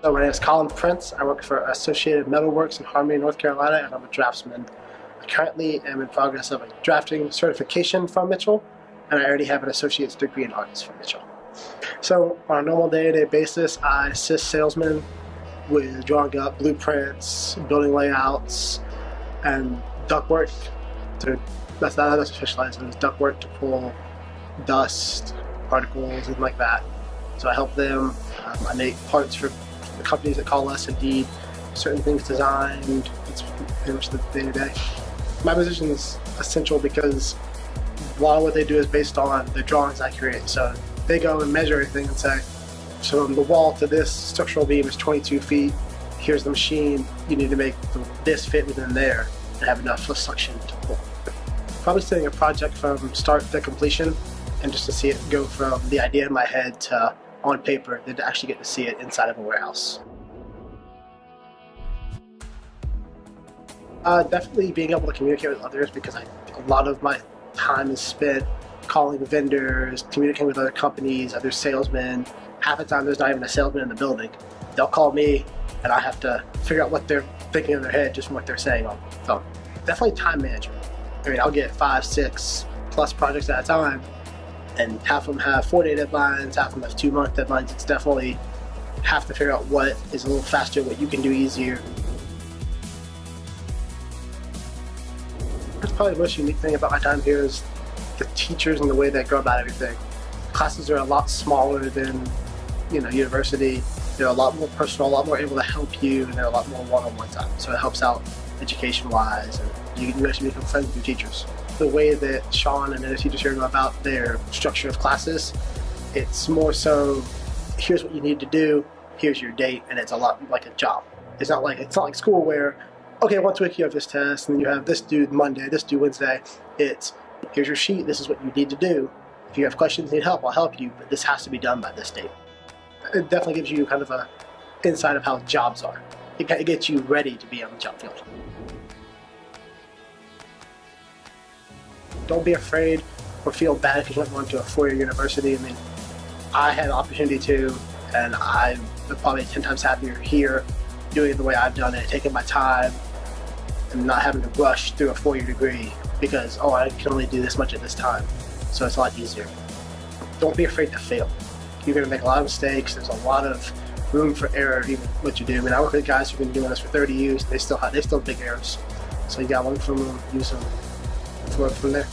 So my name is Colin Prince. I work for Associated Metalworks in Harmony, North Carolina, and I'm a draftsman. I currently am in progress of a drafting certification from Mitchell, and I already have an associate's degree in arts from Mitchell. So on a normal day-to-day basis, I assist salesmen with drawing up blueprints, building layouts, and ductwork. That's specialized in ductwork to pull dust, particles, and like that. So I help them. I make parts for the companies that call us and need certain things designed. It's pretty much the day-to-day. My position is essential because a lot of what they do is based on the drawings I create. So they go and measure everything and say, so from the wall to this structural beam is 22 feet. Here's the machine. You need to make this fit within there and have enough suction to pull. Probably setting a project from start to completion, and just to see it go from the idea in my head to on paper, then to actually get to see it inside of a warehouse. Definitely being able to communicate with others, because a lot of my time is spent calling vendors, communicating with other companies, other salesmen. Half the time there's not even a salesman in the building. They'll call me and I have to figure out what they're thinking in their head just from what they're saying on the phone. Definitely time management. I mean, I'll get 5, 6 plus projects at a time, and half of them have 4-day deadlines, half of them have 2-month deadlines. It's definitely have to figure out what is a little faster, what you can do easier. That's probably the most unique thing about my time here is the teachers and the way they go about everything. Classes are a lot smaller than, university. They're a lot more personal, a lot more able to help you, and they're a lot more one-on-one time. So it helps out education-wise, and you actually become friends with your teachers. The way that Sean and the teachers here go about their structure of classes, it's more so, here's what you need to do, here's your date, and it's a lot like a job. It's not like school where, okay, once a week you have this test, and then you have this due Monday, this due Wednesday. It's, here's your sheet, this is what you need to do. If you have questions, need help, I'll help you, but this has to be done by this date. It definitely gives you kind of a insight of how jobs are. It gets you ready to be on the job field. Don't be afraid or feel bad because you went on to a 4-year university. I mean, I had the opportunity to, and I'm probably 10 times happier here doing it the way I've done it, taking my time and not having to rush through a 4-year degree because, oh, I can only do this much at this time. So it's a lot easier. Don't be afraid to fail. You're going to make a lot of mistakes. There's a lot of room for error even what you do. I mean, I work with guys who've been doing this for 30 years. They still have big errors. So you got to learn from them, use them, work from there.